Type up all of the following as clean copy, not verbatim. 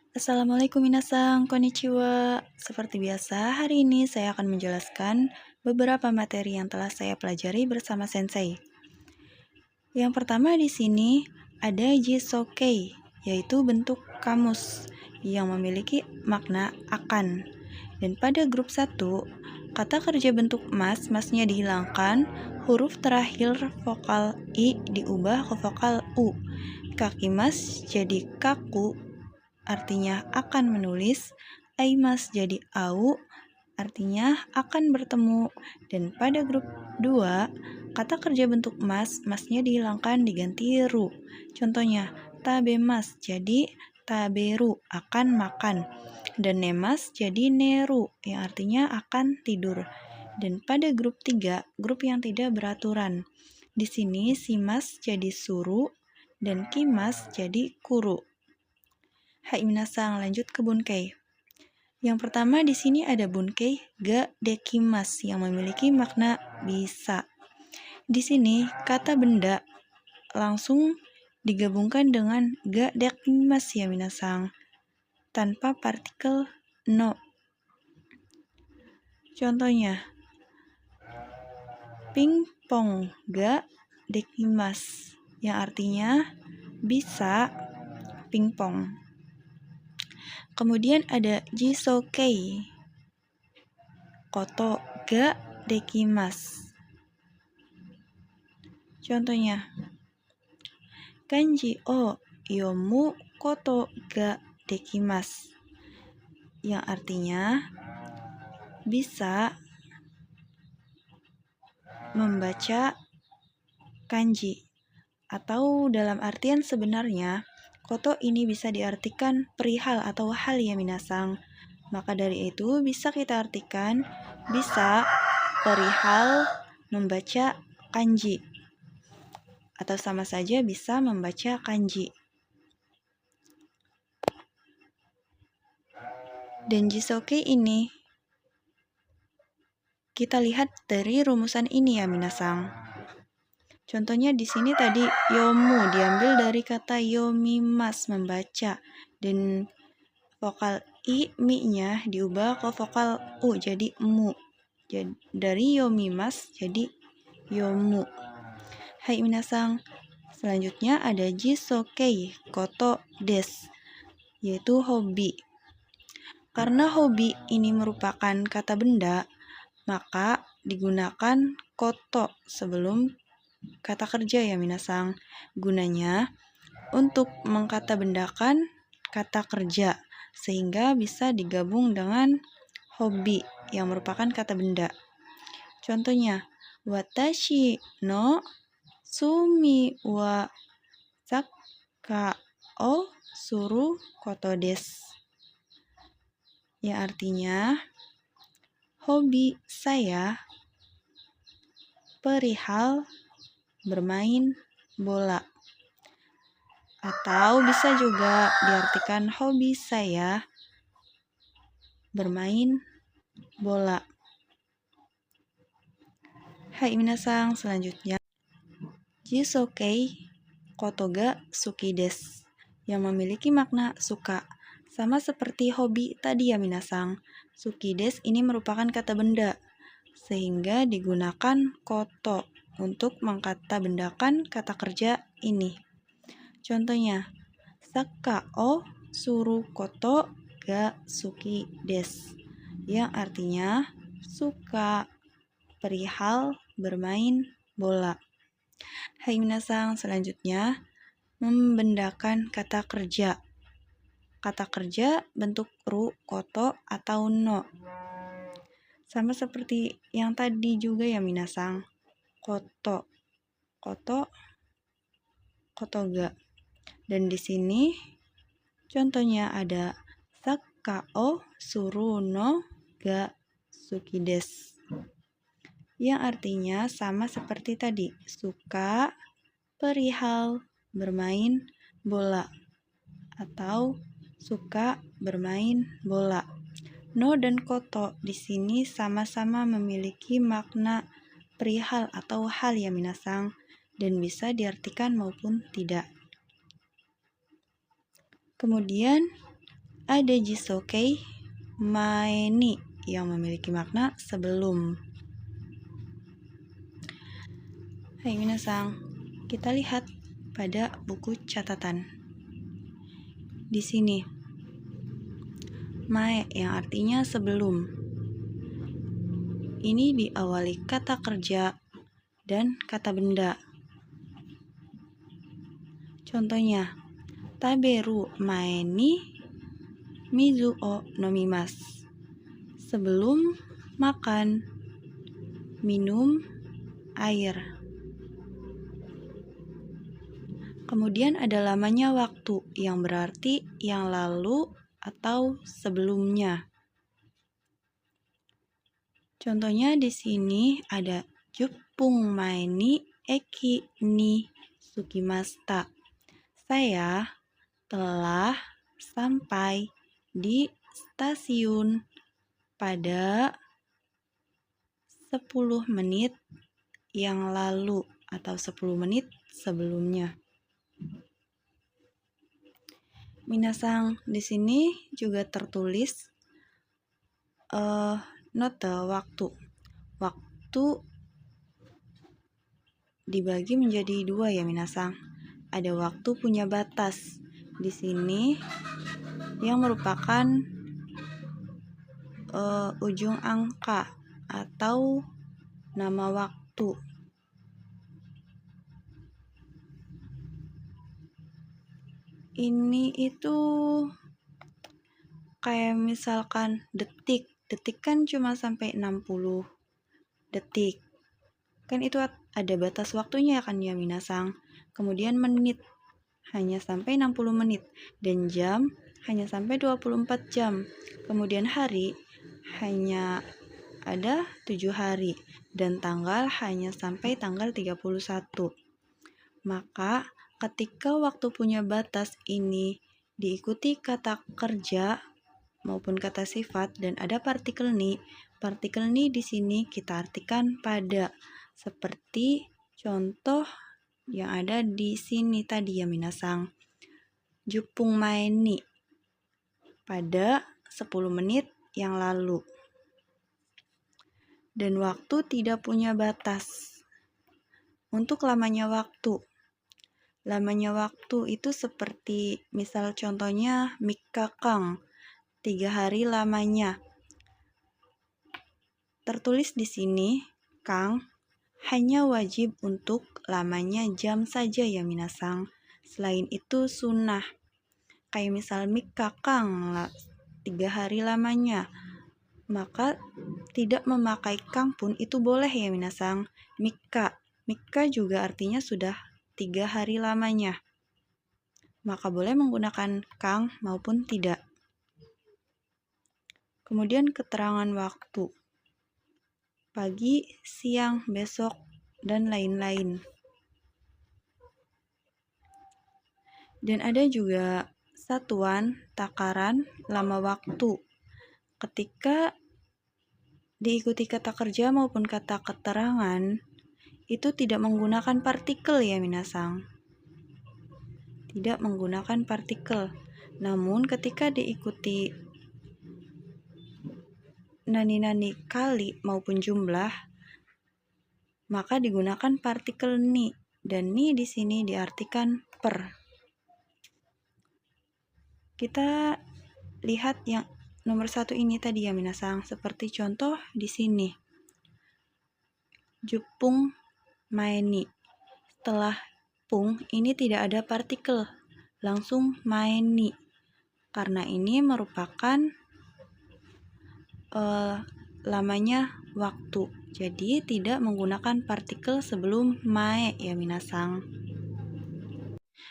Assalamualaikum minasang, konnichiwa. Seperti biasa, hari ini saya akan menjelaskan beberapa materi yang telah saya pelajari bersama Sensei. Yang pertama di sini ada jisokei, yaitu bentuk kamus yang memiliki makna akan. Dan pada grup 1, kata kerja bentuk masnya dihilangkan, huruf terakhir vokal i diubah ke vokal u. Kaki mas jadi kaku, artinya akan menulis. Aimas jadi au, artinya akan bertemu. Dan pada grup 2, kata kerja bentuk masnya dihilangkan diganti ru. Contohnya, tabemas jadi taberu, akan makan. Dan nemas jadi neru, yang artinya akan tidur. Dan pada grup 3, grup yang tidak beraturan. Di sini simas jadi suru dan kimas jadi kuru. Hai minasang, lanjut ke bunkei. Yang pertama di sini ada bunkei ga dekimas yang memiliki makna bisa. Di sini kata benda langsung digabungkan dengan ga dekimas ya minasang, tanpa partikel no. Contohnya, pingpong ga dekimas yang artinya bisa pingpong. Kemudian ada jisokei koto ga dekimas. Contohnya, kanji o yomu koto ga dekimas, yang artinya bisa membaca kanji. Atau dalam artian sebenarnya, koto ini bisa diartikan perihal atau hal ya minasang. Maka dari itu bisa kita artikan bisa perihal membaca kanji, atau sama saja bisa membaca kanji. Dan jisokei ini kita lihat dari rumusan ini ya minasang. Contohnya di sini tadi yomu diambil dari kata yomimas, membaca, dan vokal i mi-nya diubah ke vokal u jadi mu. Jadi dari yomimas jadi yomu. Hai minasang, selanjutnya ada jisokei koto des, yaitu hobi. Karena hobi ini merupakan kata benda, maka digunakan koto sebelum kata kerja ya minasang. Gunanya untuk mengkata bendakan kata kerja sehingga bisa digabung dengan hobi yang merupakan kata benda. Contohnya, watashi no sumi wa sakka o suru koto desu, yang artinya hobi saya perihal bermain bola. Atau bisa juga diartikan hobi saya bermain bola. Hai minasang, selanjutnya jisokei koto ga suki desu, yang memiliki makna suka. Sama seperti hobi tadi ya minasang. Suki desu ini merupakan kata benda, sehingga digunakan koto untuk mengkata bendakan kata kerja ini. Contohnya, sakka o suru koto ga suki desu, yang artinya suka perihal bermain bola. Hai minasang, selanjutnya membendakan kata kerja. Kata kerja bentuk ru, koto, atau no. Sama seperti yang tadi juga ya minasang. Koto, koto, koto ga. Dan di sini contohnya ada sakka o suru no ga suki desu, yang artinya sama seperti tadi, suka perihal bermain bola atau suka bermain bola. No dan koto di sini sama-sama memiliki makna perihal atau hal ya minasang, dan bisa diartikan maupun tidak. Kemudian ada jisokei maeni yang memiliki makna sebelum. Hai minasang, kita lihat pada buku catatan. Di sini, mae yang artinya sebelum. Ini diawali kata kerja dan kata benda. Contohnya, taberu mae ni mizu o nomimasu. Sebelum makan, minum air. Kemudian ada lamanya waktu yang berarti yang lalu atau sebelumnya. Contohnya di sini ada juppung mae ni eki ni sukimashita. Saya telah sampai di stasiun pada 10 menit yang lalu atau 10 menit sebelumnya. Minasang, di sini juga tertulis note waktu. Waktu dibagi menjadi 2 ya minasang. Ada waktu punya batas. Di sini yang merupakan ujung angka atau nama waktu. Ini itu kayak misalkan detik. Detik kan cuma sampai 60 detik. Kan itu ada batas waktunya kan ya minasang. Kemudian menit hanya sampai 60 menit dan jam hanya sampai 24 jam. Kemudian hari hanya ada 7 hari dan tanggal hanya sampai tanggal 31. Maka ketika waktu punya batas ini diikuti kata kerja maupun kata sifat dan ada partikel ni di sini kita artikan pada. Seperti contoh yang ada di sini tadi ya minasang. Juppung mae ni pada 10 menit yang lalu. Dan waktu tidak punya batas. Untuk lamanya waktu. Lamanya waktu itu seperti misal contohnya mikakang, 3 hari lamanya. Tertulis di sini, kang hanya wajib untuk lamanya jam saja ya minasang. Selain itu sunnah. Kayak misal mikakang 3 hari lamanya. Maka tidak memakai kang pun itu boleh ya minasang. Mika juga artinya sudah 3 hari lamanya. Maka boleh menggunakan kang maupun tidak. Kemudian keterangan waktu. Pagi, siang, besok, dan lain-lain. Dan ada juga satuan, takaran, lama waktu. Ketika diikuti kata kerja maupun kata keterangan, itu tidak menggunakan partikel ya minasang. Tidak menggunakan partikel. Namun ketika diikuti nani-nani kali maupun jumlah, maka digunakan partikel ni. Dan ni di sini diartikan per. Kita lihat yang nomor 1 ini tadi ya minasang. Seperti contoh di sini. Juppung mae ni. Setelah pung ini tidak ada partikel, langsung mae ni. Karena ini merupakan lamanya waktu. Jadi tidak menggunakan partikel sebelum mae ya minasang.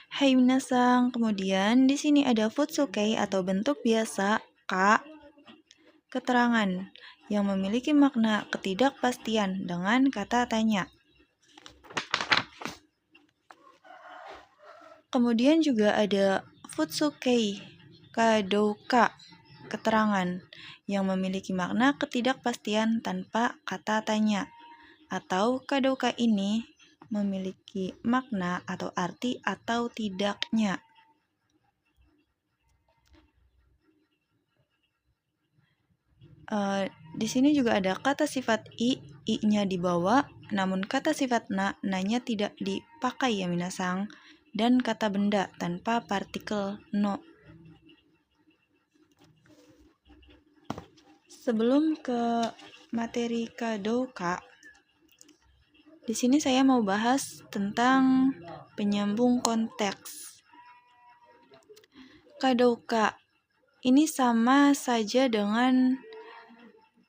Hai minasang, kemudian di sini ada futsukei atau bentuk biasa ka keterangan yang memiliki makna ketidakpastian dengan kata tanya. Kemudian juga ada futsukei kadouka keterangan yang memiliki makna ketidakpastian tanpa kata tanya. Atau kadouka ini memiliki makna atau arti atau tidaknya. Di sini juga ada kata sifat i-nya dibawa, namun kata sifat na-nya tidak dipakai ya minasang, dan kata benda tanpa partikel no. Sebelum ke materi kadoka, di sini saya mau bahas tentang penyambung konteks. Kadoka ini sama saja dengan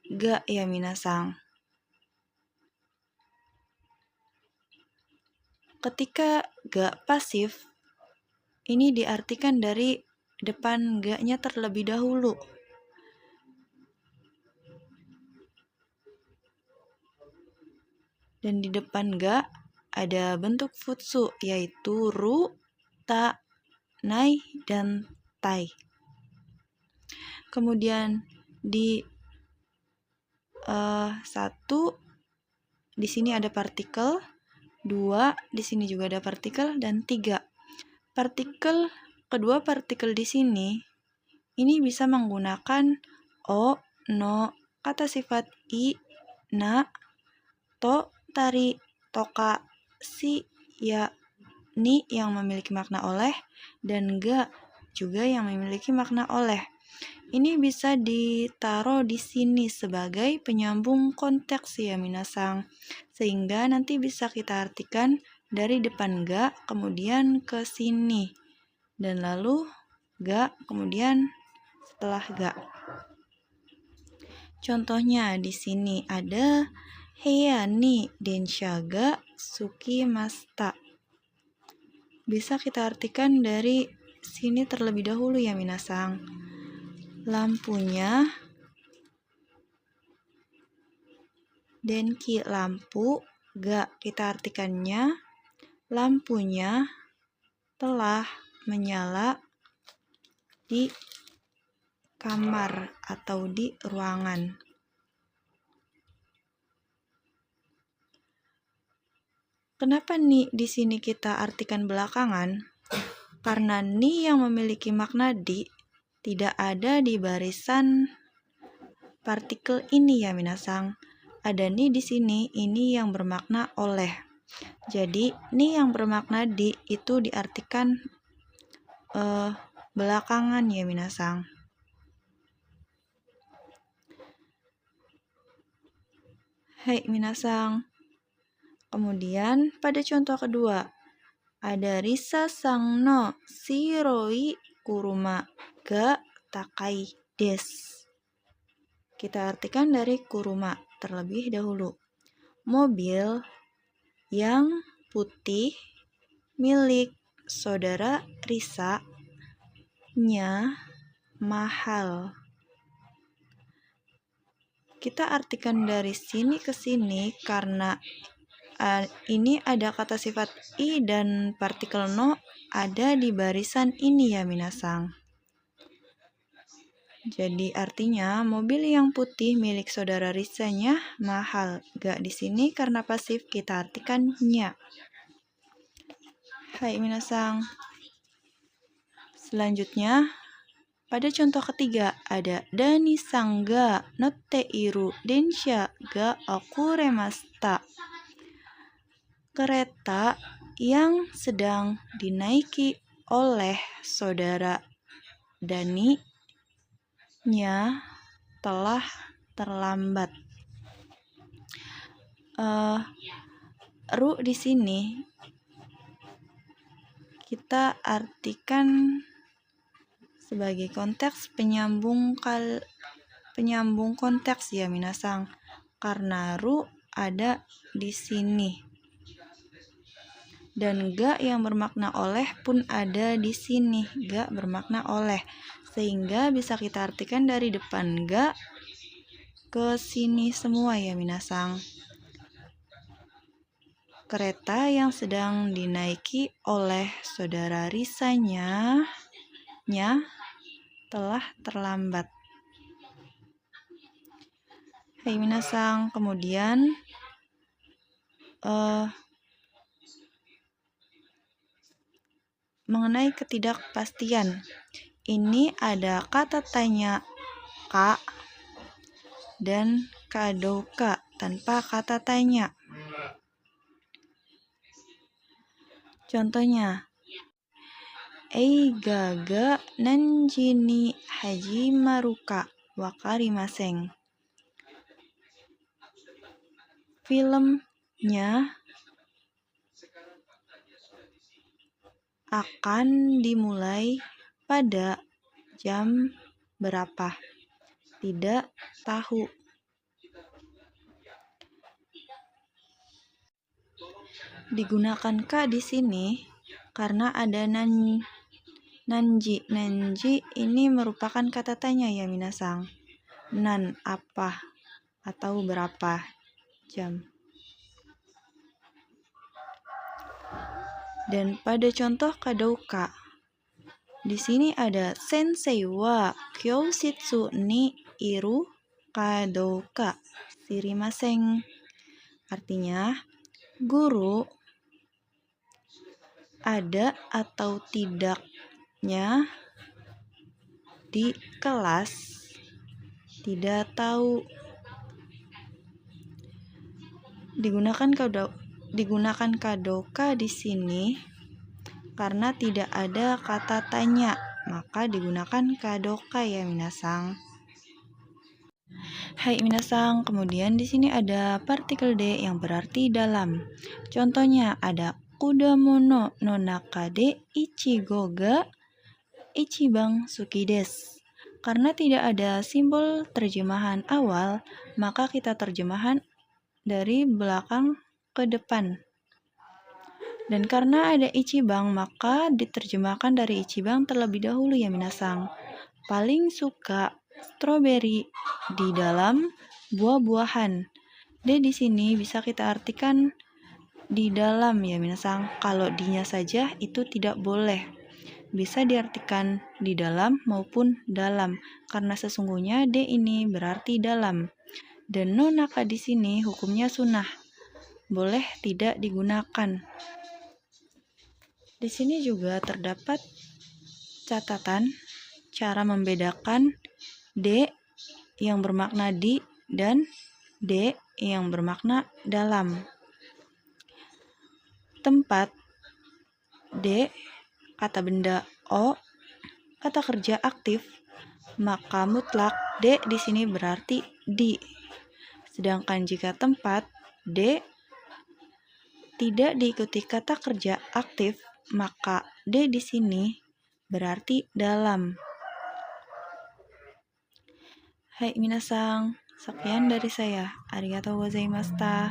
ga ya minasang. Ketika ga pasif, ini diartikan dari depan ga-nya terlebih dahulu. Dan di depan ga ada bentuk futsu, yaitu ru, ta, nai, dan tai. Kemudian di satu, di sini ada partikel, 2, di sini juga ada partikel, dan 3. Kedua partikel di sini, ini bisa menggunakan o, no, kata sifat i, na, to, tari, toka, si, ya, ni yang memiliki makna oleh, dan ga juga yang memiliki makna oleh. Ini bisa ditaruh di sini sebagai penyambung konteks ya minasang, sehingga nanti bisa kita artikan dari depan ga kemudian ke sini, dan lalu ga kemudian setelah ga. Contohnya di sini ada heya ni densha ga sukimashita. Bisa kita artikan dari sini terlebih dahulu ya minasang. Lampunya, denki lampu, ga kita artikannya lampunya telah menyala di kamar atau di ruangan. Kenapa ni di sini kita artikan belakangan? Karena ni yang memiliki makna di tidak ada di barisan partikel ini ya minasang. Ada ni di sini, ini yang bermakna oleh. Jadi ni yang bermakna di itu diartikan belakangan ya minasang. Hai minasang. Kemudian pada contoh kedua ada risa sang no shiroi kuruma ga takai desu. Kita artikan dari kuruma terlebih dahulu. Mobil yang putih milik saudara Risa nya mahal. Kita artikan dari sini ke sini karena ini ada kata sifat i dan partikel no ada di barisan ini ya minasang. Jadi artinya mobil yang putih milik saudara Risa-nya mahal. Ga di sini karena pasif kita artikan nya. Hai minasang. Selanjutnya pada contoh ketiga ada dani sangga notte iru densha ga okuremashita. Kereta yang sedang dinaiki oleh saudara Dani nya telah terlambat. Ru di sini kita artikan sebagai konteks penyambung konteks ya minasang, karena ru ada di sini. Dan ga yang bermakna oleh pun ada di sini, ga bermakna oleh. Sehingga bisa kita artikan dari depan ga ke sini semua ya minasang. Kereta yang sedang dinaiki oleh saudara Risa-nya telah terlambat. Hai minasang, kemudian mengenai ketidakpastian. Ini ada kata tanya ka dan kadouka tanpa kata tanya. Contohnya, Eiga ga nanji ni hajimaruka wakarimaseng. Filmnya akan dimulai pada jam berapa? Tidak tahu. Digunakan ka di sini karena ada nanji. Nanji ini merupakan kata tanya ya minasang. Nan apa atau berapa jam. Dan pada contoh kadouka, di sini ada sensei wa kyoshitsu ni iru kadouka shirimaseng. Artinya, guru ada atau tidaknya di kelas tidak tahu. Digunakan kadouka di sini karena tidak ada kata tanya, maka digunakan kadouka ya minasang. Hai minasang, kemudian di sini ada partikel D yang berarti dalam. Contohnya ada kudamono no naka de ichigo ga ichiban suki desu. Karena tidak ada simbol terjemahan awal, maka kita terjemahan dari belakang ke depan. Dan karena ada ichiban, maka diterjemahkan dari ichiban terlebih dahulu ya minasang. Paling suka stroberi di dalam buah-buahan. D di sini bisa kita artikan di dalam ya minasang. Kalau di-nya saja itu tidak boleh. Bisa diartikan di dalam maupun dalam karena sesungguhnya D ini berarti dalam. Dan no naka di sini hukumnya sunnah. Boleh tidak digunakan. Di sini juga terdapat catatan cara membedakan D yang bermakna di dan D yang bermakna dalam. Tempat D, kata benda O, kata kerja aktif, maka mutlak D di sini berarti di. Sedangkan jika tempat D tidak diikuti kata kerja aktif, maka D di sini berarti dalam. Hai minasang, sekian dari saya. Arigatou gozaimashita.